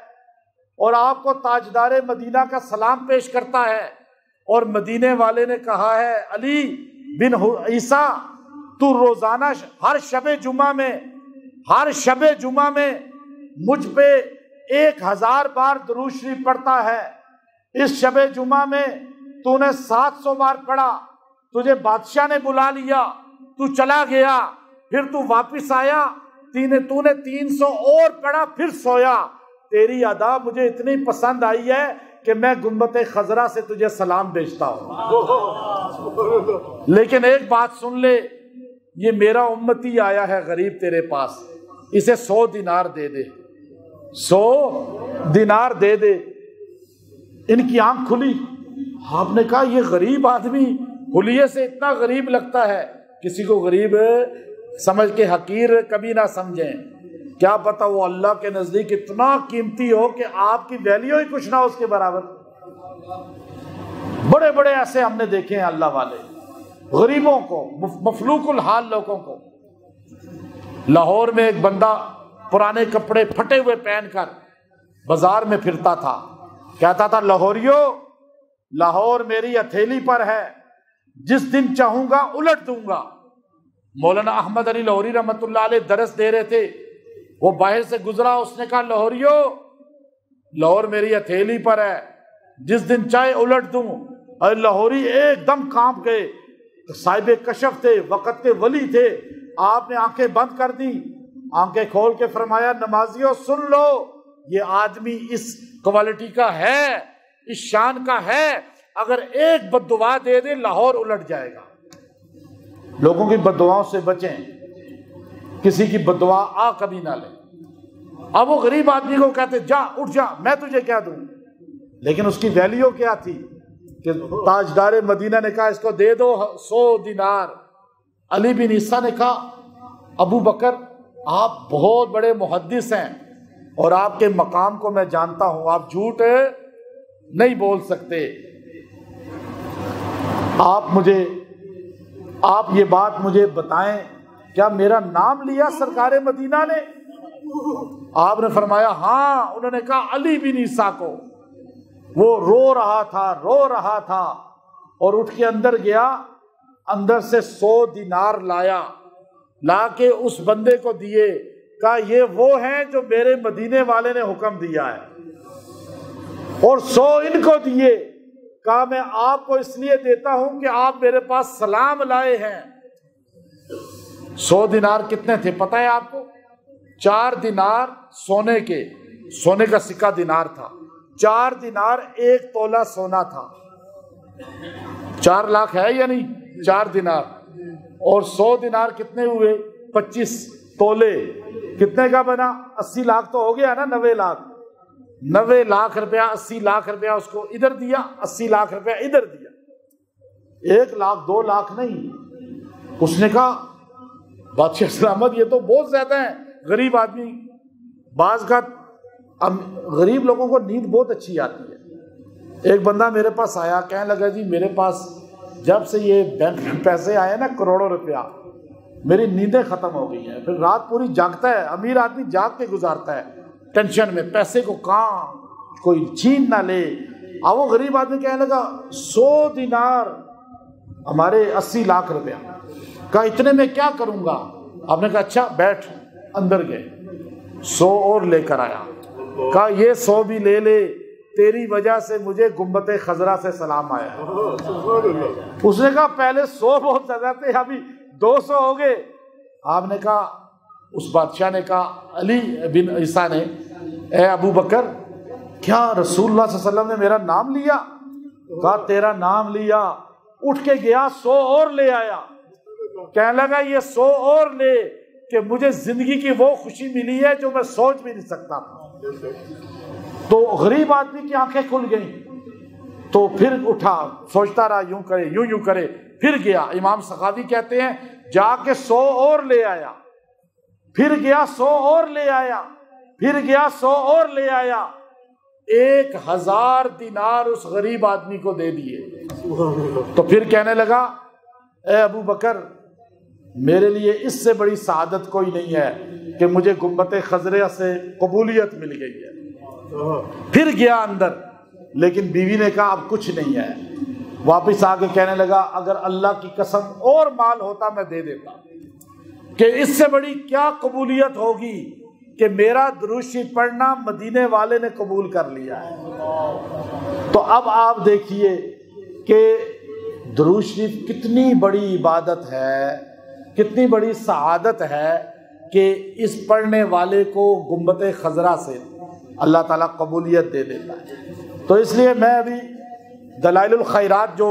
S1: اور آپ کو تاجدار مدینہ کا سلام پیش کرتا ہے، اور مدینے والے نے کہا ہے علی بن عیسیٰ تو روزانہ ہر شب جمعہ میں مجھ پہ 1000 بار درود شریف پڑھتا ہے، اس شب جمعہ میں تو نے 700 بار پڑھا، تجھے بادشاہ نے بلا لیا، تو چلا گیا، پھر تو واپس آیا، تو نے 300 اور پڑھا، پھر سویا، تیری ادا مجھے اتنی پسند آئی ہے کہ میں گنبد خضرا سے تجھے سلام بھیجتا ہوں۔ لیکن ایک بات سن لے، یہ میرا امتی آیا ہے غریب تیرے پاس، اسے 100 دینار دے دے، 100 دینار دے دے۔ ان کی آنکھ کھلی، آپ نے کہا یہ غریب آدمی حلیے سے اتنا غریب لگتا ہے، کسی کو غریب سمجھ کے حقیر کبھی نہ سمجھیں، کیا پتا وہ اللہ کے نزدیک اتنا قیمتی ہو کہ آپ کی ویلیو ہی کچھ نہ اس کے برابر۔ بڑے بڑے ایسے ہم نے دیکھے ہیں اللہ والے، غریبوں کو، مفلوق الحال لوگوں کو۔ لاہور میں ایک بندہ پرانے کپڑے پھٹے ہوئے پہن کر بازار میں پھرتا تھا، کہتا تھا لاہوریو لاہور میری ہتھیلی پر ہے، جس دن چاہوں گا الٹ دوں گا۔ مولانا احمد علی لاہوری رحمۃ اللہ علیہ درس دے رہے تھے، وہ باہر سے گزرا، اس نے کہا لاہوریو لاہور میری ہتھیلی پر ہے، جس دن چاہے الٹ دوں۔ اور لاہوری ایک دم کانپ گئے، صاحب کشف تھے، وقت کے ولی تھے، آپ نے آنکھیں بند کر دی، آنکھیں کھول کے فرمایا نمازیوں سن لو، یہ آدمی اس کوالٹی کا ہے، اس شان کا ہے، اگر ایک بد دعا دے دے لاہور الٹ جائے گا۔ لوگوں کی بد دعاؤں سے بچیں، کسی کی بد دعا آ کبھی نہ لیں۔ اب وہ غریب آدمی کو کہتے جا اٹھ جا، میں تجھے کیا دوں، لیکن اس کی ویلیو کیا تھی کہ تاجدار مدینہ نے کہا اس کو دے دو 100 دینار۔ علی بن عیسیٰ نے کہا ابو بکر آپ بہت بڑے محدث ہیں اور آپ کے مقام کو میں جانتا ہوں، آپ جھوٹ نہیں بول سکتے، آپ یہ بات مجھے بتائیں، کیا میرا نام لیا سرکار مدینہ نے؟ آپ نے فرمایا ہاں۔ انہوں نے کہا علی بن عیسیٰ کو۔ وہ رو رہا تھا اور اٹھ کے اندر گیا، اندر سے 100 دینار لا کے اس بندے کو دیے، کہا یہ وہ ہیں جو میرے مدینے والے نے حکم دیا ہے، اور 100 ان کو دیے۔ کہا میں آپ کو اس لیے دیتا ہوں کہ آپ میرے پاس سلام لائے ہیں۔ 100 دینار کتنے تھے پتہ ہے آپ کو؟ 4 دینار سونے کا سکہ دینار تھا، 4 دینار 1 تولہ سونا تھا۔ 4 لاکھ ہے یا نہیں؟ 4 دینار اور 100 دینار کتنے ہوئے؟ 25 تولے، کتنے کا بنا؟ 80 لاکھ تو ہو گیا نا، 90 لاکھ۔ 90 لاکھ روپیہ، 80 لاکھ روپیہ اس کو ادھر دیا، 80 لاکھ روپیہ ادھر دیا، 1 لاکھ 2 لاکھ نہیں۔ اس نے کہا بادشاہ سلامت یہ تو بہت زیادہ ہے، غریب آدمی۔ بعض کا غریب لوگوں کو نیند بہت اچھی آتی ہے۔ ایک بندہ میرے پاس آیا، کہنے لگا جی میرے پاس جب سے یہ بینک میں پیسے آئے نا کروڑوں روپیہ، میری نیندیں ختم ہو گئی ہیں، پھر رات پوری جاگتا ہے۔ امیر آدمی جاگ کے گزارتا ہے ٹینشن میں، پیسے کو کہاں کوئی چھین نہ لے۔ اب وہ غریب آدمی کہنے لگا 100 دینار ہمارے 80 لاکھ روپیہ۔ کہا اتنے میں کیا کروں گا؟ آپ نے کہا اچھا بیٹھ۔ اندر گئے، 100 اور لے کر آیا۔ کہا یہ 100 بھی لے لے، تیری وجہ سے مجھے گنبد خضرا سے سلام آیا۔ اس نے کہا پہلے 100 بہت زیادہ تھے، ابھی 200 ہو گئے۔ آپ نے کہا، اس بادشاہ نے کہا، علی بن عیسیٰ نے، اے ابو بکر کیا رسول اللہ صلی اللہ علیہ وسلم نے میرا نام لیا؟ کہا تیرا نام لیا۔ اٹھ کے گیا 100 اور لے آیا، کہنے لگا یہ 100 اور لے کہ مجھے زندگی کی وہ خوشی ملی ہے جو میں سوچ بھی نہیں سکتا تھا۔ تو غریب آدمی کی آنکھیں کھل گئیں، تو پھر اٹھا، سوچتا رہا یوں کرے یوں کرے، پھر گیا۔ امام سخاوی کہتے ہیں جا کے 100 اور لے آیا، پھر گیا 100 اور لے آیا، پھر گیا 100 اور لے آیا۔ 1000 دینار اس غریب آدمی کو دے دیے۔ تو پھر کہنے لگا اے ابو بکر میرے لیے اس سے بڑی سعادت کوئی نہیں ہے کہ مجھے گنبد خضرا سے قبولیت مل گئی ہے۔ پھر گیا اندر، لیکن بیوی نے کہا اب کچھ نہیں ہے۔ واپس آ کے کہنے لگا اگر اللہ کی قسم اور مال ہوتا میں دے دیتا، کہ اس سے بڑی کیا قبولیت ہوگی کہ میرا درود شریف پڑھنا مدینے والے نے قبول کر لیا ہے۔ تو اب آپ دیکھیے کہ درود شریف کتنی بڑی عبادت ہے، کتنی بڑی سعادت ہے کہ اس پڑھنے والے کو گنبد خضرا سے اللہ تعالیٰ قبولیت دے دیتا ہے۔ تو اس لیے میں ابھی دلائل الخیرات جو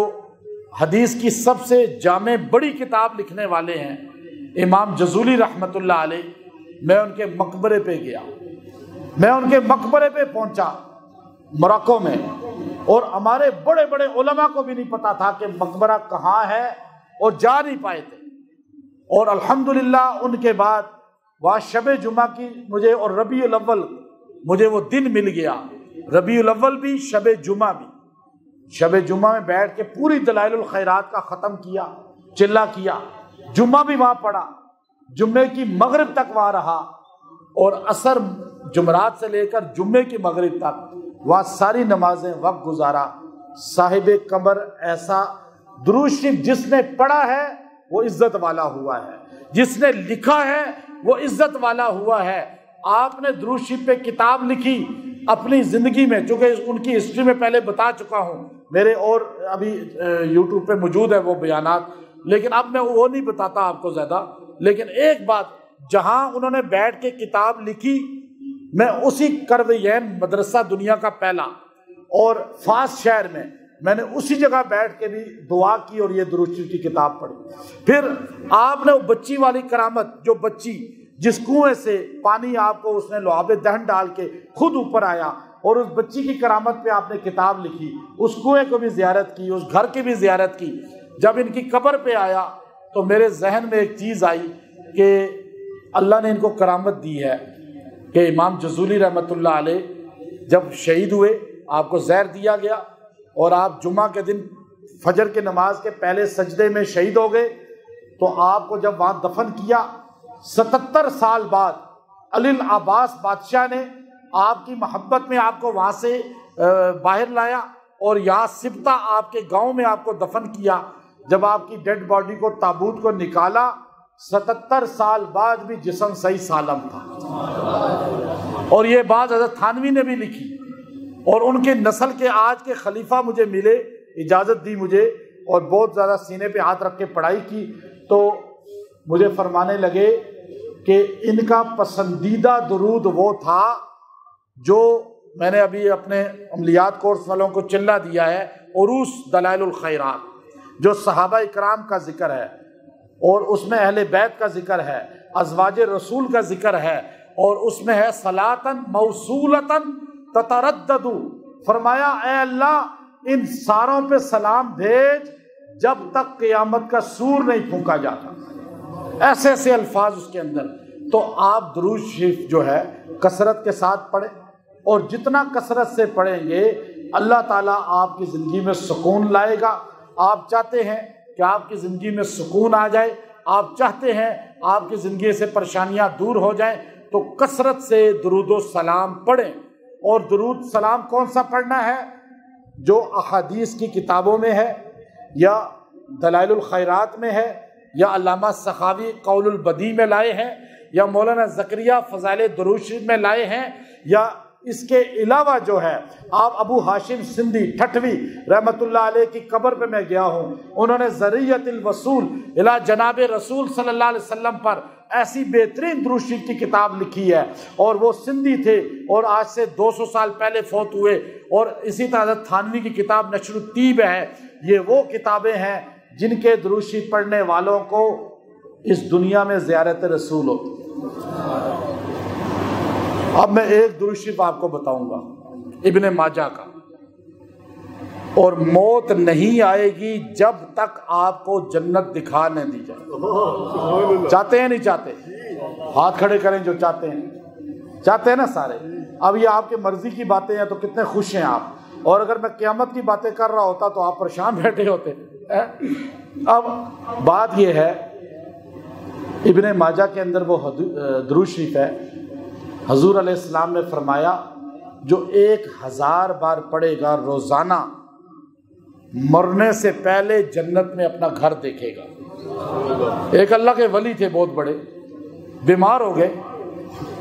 S1: حدیث کی سب سے جامع بڑی کتاب لکھنے والے ہیں امام جزولی رحمۃ اللہ علیہ، میں ان کے مقبرے پہ گیا، میں ان کے مقبرے پہ پہنچا موراکو میں، اور ہمارے بڑے بڑے علماء کو بھی نہیں پتا تھا کہ مقبرہ کہاں ہے، اور جا نہیں پائے تھے۔ اور الحمدللہ ان کے بعد وہاں شب جمعہ کی مجھے، اور ربیع الاول مجھے وہ دن مل گیا، ربیع الاول بھی شب جمعہ بھی۔ شب جمعہ میں بیٹھ کے پوری دلائل الخیرات کا ختم کیا، چلا کیا، جمعہ بھی وہاں پڑھا، جمعے کی مغرب تک وہاں رہا، اور عصر جمعرات سے لے کر جمعے کی مغرب تک وہاں ساری نمازیں وقت گزارا۔ صاحب قبر ایسا درود شریف جس نے پڑھا ہے وہ عزت والا ہوا ہے، جس نے لکھا ہے وہ عزت والا ہوا ہے۔ آپ نے درود شریف پہ کتاب لکھی اپنی زندگی میں، چونکہ ان کی ہسٹری میں پہلے بتا چکا ہوں، میرے اور ابھی یوٹیوب پہ موجود ہے وہ بیانات، لیکن اب میں وہ نہیں بتاتا آپ کو زیادہ۔ لیکن ایک بات، جہاں انہوں نے بیٹھ کے کتاب لکھی، میں اسی کرویین مدرسہ دنیا کا پہلا اور فاس شہر میں نے اسی جگہ بیٹھ کے بھی دعا کی اور یہ درود شریف کی کتاب پڑھی۔ پھر آپ نے وہ بچی والی کرامت، جو بچی جس کنویں سے پانی آپ کو اس نے لعاب دہن ڈال کے خود اوپر آیا، اور اس بچی کی کرامت پہ آپ نے کتاب لکھی، اس کنویں کو بھی زیارت کی، اس گھر کی بھی زیارت کی۔ جب ان کی قبر پہ آیا تو میرے ذہن میں ایک چیز آئی کہ اللہ نے ان کو کرامت دی ہے کہ امام جزولی رحمۃ اللہ علیہ جب شہید ہوئے، آپ کو زہر دیا گیا، اور آپ جمعہ کے دن فجر کے نماز کے پہلے سجدے میں شہید ہو گئے، تو آپ کو جب وہاں دفن کیا، 77 سال بعد علی العباس بادشاہ نے آپ کی محبت میں آپ کو وہاں سے باہر لایا، اور یہاں سبتا آپ کے گاؤں میں آپ کو دفن کیا۔ جب آپ کی ڈیڈ باڈی کو، تابوت کو نکالا 77 سال بعد بھی جسم صحیح سالم تھا. اور یہ بات حضرت تھانوی نے بھی لکھی. اور ان کے نسل کے آج کے خلیفہ مجھے ملے, اجازت دی مجھے, اور بہت زیادہ سینے پہ ہاتھ رکھ کے پڑھائی کی, تو مجھے فرمانے لگے کہ ان کا پسندیدہ درود وہ تھا جو میں نے ابھی اپنے عملیات کورس والوں کو چلہ دیا ہے, عروس دلائل الخیرات, جو صحابہ اکرام کا ذکر ہے اور اس میں اہل بیت کا ذکر ہے, ازواج رسول کا ذکر ہے, اور اس میں ہے صلاۃً موصولۃً تتردد. فرمایا اے اللہ ان ساروں پہ سلام بھیج جب تک قیامت کا سور نہیں پھونکا جاتا. ایسے ایسے الفاظ اس کے اندر. تو آپ درود شریف جو ہے کثرت کے ساتھ پڑھیں, اور جتنا کثرت سے پڑھیں گے اللہ تعالیٰ آپ کی زندگی میں سکون لائے گا. آپ چاہتے ہیں کہ آپ کی زندگی میں سکون آ جائے, آپ چاہتے ہیں آپ کی زندگی سے پریشانیاں دور ہو جائیں, تو کثرت سے درود و سلام پڑھیں. اور درود سلام کون سا پڑھنا ہے؟ جو احادیث کی کتابوں میں ہے, یا دلائل الخیرات میں ہے, یا علامہ سخاوی قول البدیع میں لائے ہیں, یا مولانا زکریہ فضائل درود شریف میں لائے ہیں, یا اس کے علاوہ جو ہے آپ ابو ہاشم سندھی ٹھٹوی رحمۃ اللہ علیہ کی قبر پہ میں گیا ہوں, انہوں نے ذریعۃ الوصول الی جناب رسول صلی اللہ علیہ وسلم پر ایسی بہترین درود شریف کی کتاب لکھی ہے, اور وہ سندھی تھے اور آج سے 200 سال پہلے فوت ہوئے. اور اسی طرح حضرت تھانوی کی کتاب نشر الطیب ہے. یہ وہ کتابیں ہیں جن کے درود شریف پڑھنے والوں کو اس دنیا میں زیارت رسول ہوتی. اب میں ایک درود شریف آپ کو بتاؤں گا ابن ماجہ کا, اور موت نہیں آئے گی جب تک آپ کو جنت دکھا نہ دی جائے. چاہتے ہیں نہیں چاہتے؟ ہاتھ کھڑے کریں جو چاہتے ہیں. چاہتے ہیں نا سارے؟ اب یہ آپ کی مرضی کی باتیں ہیں تو کتنے خوش ہیں آپ, اور اگر میں قیامت کی باتیں کر رہا ہوتا تو آپ پریشان بیٹھے ہوتے. اب بات یہ ہے, ابن ماجہ کے اندر وہ درود شریف ہے, حضور علیہ السلام نے فرمایا جو 1000 بار پڑھے گا روزانہ, مرنے سے پہلے جنت میں اپنا گھر دیکھے گا. ایک اللہ کے ولی تھے بہت بڑے, بیمار ہو گئے,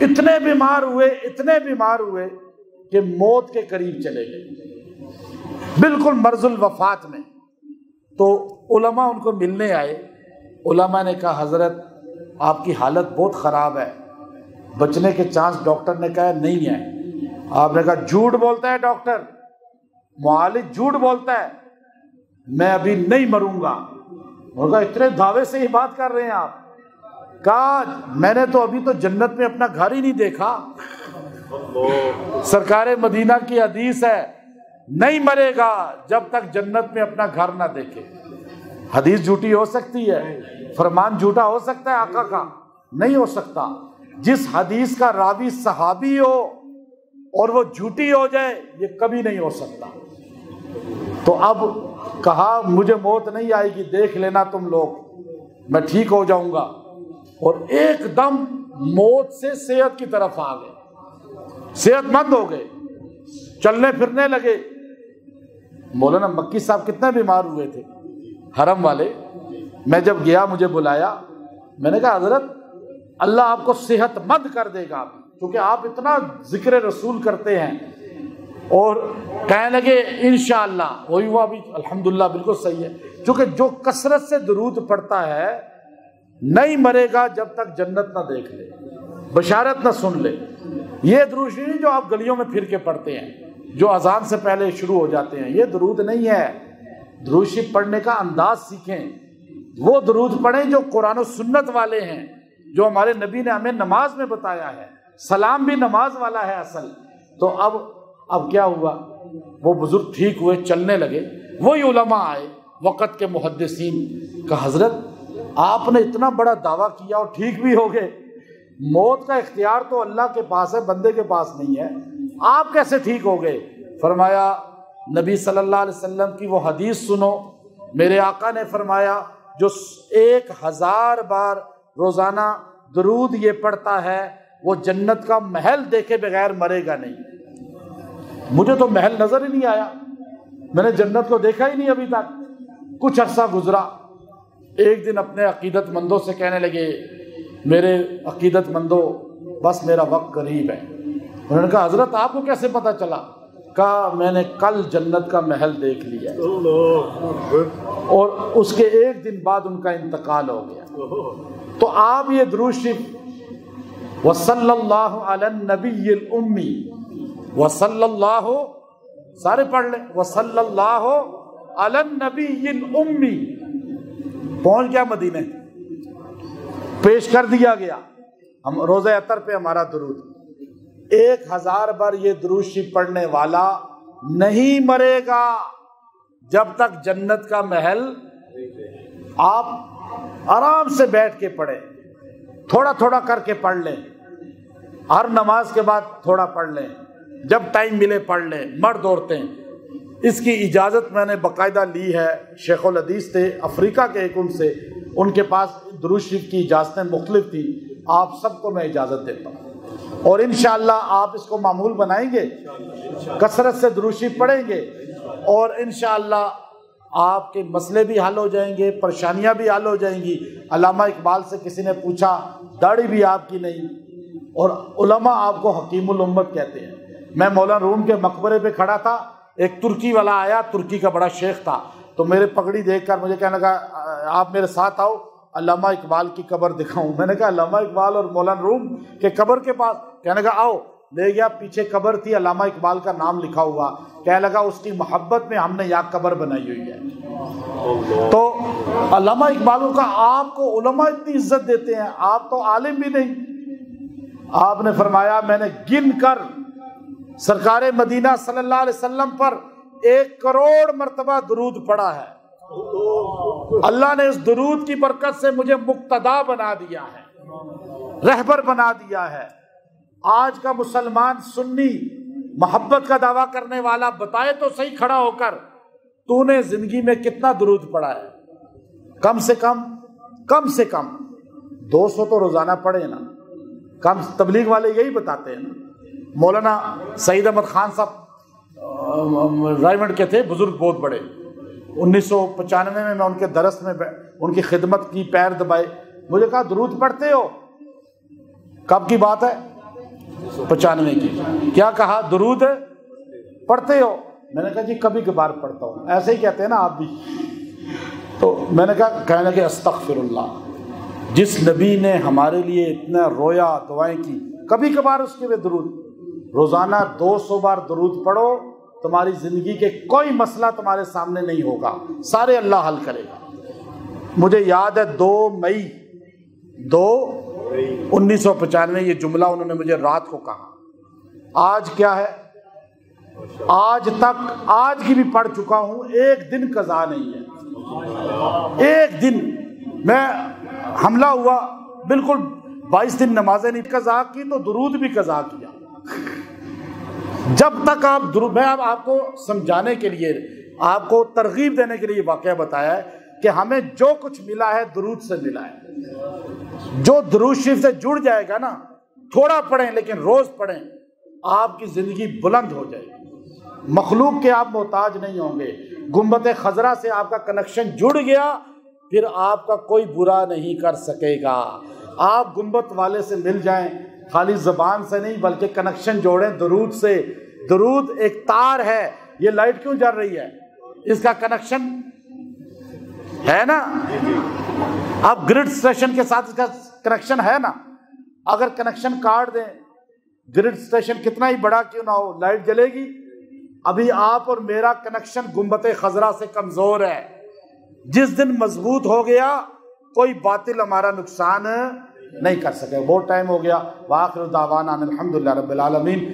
S1: اتنے بیمار ہوئے کہ موت کے قریب چلے گئے, بالکل مرض الوفات میں. تو علماء ان کو ملنے آئے. علماء نے کہا حضرت آپ کی حالت بہت خراب ہے, بچنے کے چانس ڈاکٹر نے کہا نہیں ہے. آپ نے کہا جھوٹ بولتا ہے ڈاکٹر, معالج جھوٹ بولتا ہے, میں ابھی نہیں مروں گا. انہوں نے کہا اتنے دعوے سے ہی بات کر رہے ہیں آپ؟ کہا میں نے تو ابھی تو جنت میں اپنا گھر ہی نہیں دیکھا. سرکار مدینہ کی حدیث ہے نہیں مرے گا جب تک جنت میں اپنا گھر نہ دیکھے. حدیث جھوٹی ہو سکتی ہے, فرمان جھوٹا ہو سکتا ہے آقا کا؟ نہیں ہو سکتا. جس حدیث کا راوی صحابی ہو اور وہ جھوٹی ہو جائے یہ کبھی نہیں ہو سکتا. تو اب کہا مجھے موت نہیں آئے گی, دیکھ لینا تم لوگ, میں ٹھیک ہو جاؤں گا. اور ایک دم موت سے صحت کی طرف آ گئے, صحت مند ہو گئے, چلنے پھرنے لگے. مولانا مکی صاحب کتنے بیمار ہوئے تھے حرم والے. میں جب گیا مجھے بلایا, میں نے کہا حضرت اللہ آپ کو صحت مند کر دے گا, کیونکہ آپ اتنا ذکر رسول کرتے ہیں. اور کہنے لگے انشاءاللہ. وہی ہوا بھی الحمدللہ بالکل صحیح ہے, کیونکہ جو کثرت سے درود پڑھتا ہے نہیں مرے گا جب تک جنت نہ دیکھ لے, بشارت نہ سن لے. یہ درود شریف جو آپ گلیوں میں پھر کے پڑھتے ہیں, جو اذان سے پہلے شروع ہو جاتے ہیں, یہ درود نہیں ہے. درود شریف پڑھنے کا انداز سیکھیں, وہ درود پڑھیں جو قرآن و سنت والے ہیں, جو ہمارے نبی نے ہمیں نماز میں بتایا ہے. سلام بھی نماز والا ہے اصل. تو اب کیا ہوا, وہ بزرگ ٹھیک ہوئے, چلنے لگے. وہی علماء آئے وقت کے محدثین, کہ حضرت آپ نے اتنا بڑا دعویٰ کیا اور ٹھیک بھی ہو گئے, موت کا اختیار تو اللہ کے پاس ہے, بندے کے پاس نہیں ہے, آپ کیسے ٹھیک ہو گئے؟ فرمایا نبی صلی اللہ علیہ وسلم کی وہ حدیث سنو. میرے آقا نے فرمایا جو 1000 بار روزانہ درود یہ پڑھتا ہے وہ جنت کا محل دیکھے بغیر مرے گا نہیں. مجھے تو محل نظر ہی نہیں آیا, میں نے جنت کو دیکھا ہی نہیں ابھی تک. کچھ عرصہ گزرا, ایک دن اپنے عقیدت مندوں سے کہنے لگے میرے عقیدت مندوں بس میرا وقت قریب ہے. انہوں نے کہا حضرت آپ کو کیسے پتہ چلا؟ کہا میں نے کل جنت کا محل دیکھ لیا اور اس کے ایک دن بعد ان کا انتقال ہو گیا. تو آپ یہ درود شریف وصلی اللہ علی النبی الامی وصلی اللہ سارے پڑھ لیں وصلی اللہ علی النبی الامی پہنچ گیا مدینے پیش کر دیا گیا. ہم روزہ اطہر پہ ہمارا درود 1000 بار یہ درود شریف پڑھنے والا نہیں مرے گا جب تک جنت کا محل. آپ آرام سے بیٹھ کے پڑھیں, تھوڑا تھوڑا کر کے پڑھ لیں, ہر نماز کے بعد تھوڑا پڑھ لیں, جب ٹائم ملے پڑھ لیں, مرد عورتیں. اس کی اجازت میں نے باقاعدہ لی ہے, شیخ الحدیث تھے افریقہ کے ایک, ان سے ان کے پاس درود شریف کی اجازتیں مختلف تھی. آپ سب کو میں اجازت دیتا ہوں اور انشاءاللہ آپ اس کو معمول بنائیں گے, کثرت سے درود شریف پڑھیں گے اور انشاءاللہ آپ کے مسئلے بھی حل ہو جائیں گے, پریشانیاں بھی حل ہو جائیں گی. علامہ اقبال سے کسی نے پوچھا داڑھی بھی آپ کی نہیں اور علماء آپ کو حکیم الامت کہتے ہیں. میں مولانا روم کے مقبرے پہ کھڑا تھا, ایک ترکی والا آیا, ترکی کا بڑا شیخ تھا, تو میرے پگڑی دیکھ کر مجھے کہنے لگا آپ میرے ساتھ آؤ علامہ اقبال کی قبر دکھاؤں. میں نے کہا علامہ اقبال اور مولانا روم کے قبر کے پاس؟ کہنے لگا آؤ. لے گیا, پیچھے قبر تھی, علامہ اقبال کا نام لکھا ہوا. کہنے لگا اس کی محبت میں ہم نے یہاں قبر بنائی ہوئی ہے. تو علامہ اقبال کا آپ کو علماء اتنی عزت دیتے ہیں, آپ تو عالم بھی نہیں. آپ نے فرمایا میں نے گن کر سرکار مدینہ صلی اللہ علیہ وسلم پر 1 کروڑ مرتبہ درود پڑھا ہے. اللہ نے اس درود کی برکت سے مجھے مقتدا بنا دیا ہے, رہبر بنا دیا ہے. آج کا مسلمان سنی محبت کا دعویٰ کرنے والا بتائے تو صحیح کھڑا ہو کر تو نے زندگی میں کتنا درود پڑھا ہے؟ کم سے کم 200 تو روزانہ پڑھے نا. کم تبلیغ والے یہی بتاتے ہیں نا. مولانا سعید احمد خان صاحب رائمنڈ کے تھے, بزرگ بہت بڑے. 1995 میں ان کے درس میں ان کی خدمت کی, پیر دبائے, مجھے کہا درود پڑھتے ہو؟ کب کی بات ہے؟ 95 کی. کیا کہا درود پڑھتے ہو؟ میں نے کہا جی کبھی کبھار پڑھتا ہوں. ایسے ہی کہتے ہیں نا آپ بھی. تو میں نے کہا, کہنے لگے استغفر اللہ, جس نبی نے ہمارے لیے اتنا رویا, دعائیں کی, کبھی کبھار اس کے لیے درود. روزانہ 200 بار درود پڑھو, تمہاری زندگی کے کوئی مسئلہ تمہارے سامنے نہیں ہوگا, سارے اللہ حل کرے گا. مجھے یاد ہے 2 مئی 1995 یہ جملہ انہوں نے مجھے رات کو کہا. آج کیا ہے؟ آج تک, آج کی بھی پڑھ چکا ہوں, 1 دن قضا نہیں ہے. 1 دن میں حملہ ہوا, بالکل 22 دن نمازیں نہیں قضا کی تو درود بھی قضا کیا. جب تک آپ درود, میں اب آپ کو سمجھانے کے لیے, آپ کو ترغیب دینے کے لیے واقعہ بتایا ہے کہ ہمیں جو کچھ ملا ہے درود سے ملا ہے. جو درود شریف سے جڑ جائے گا نا, تھوڑا پڑھیں لیکن روز پڑھیں, آپ کی زندگی بلند ہو جائے گی. مخلوق کے آپ محتاج نہیں ہوں گے. گنبد خضرا سے آپ کا کنیکشن جڑ گیا, پھر آپ کا کوئی برا نہیں کر سکے گا. آپ گنبد والے سے مل جائیں, خالی زبان سے نہیں بلکہ کنیکشن جوڑیں درود سے. درود ایک تار ہے. یہ لائٹ کیوں جل رہی ہے؟ اس کا کنیکشن ہے نا. اب گرڈ اسٹیشن کے ساتھ اس کا کنیکشن ہے نا. اگر کنیکشن کاٹ دیں, گرڈ اسٹیشن کتنا ہی بڑا کیوں نہ ہو, لائٹ جلے گی. ابھی آپ اور میرا کنیکشن گنبد خضرا سے کمزور ہے. جس دن مضبوط ہو گیا کوئی باطل ہمارا نقصان نہیں کر سکے. بہت ٹائم ہو گیا. وآخر دعوانا الحمدللہ رب العالمین.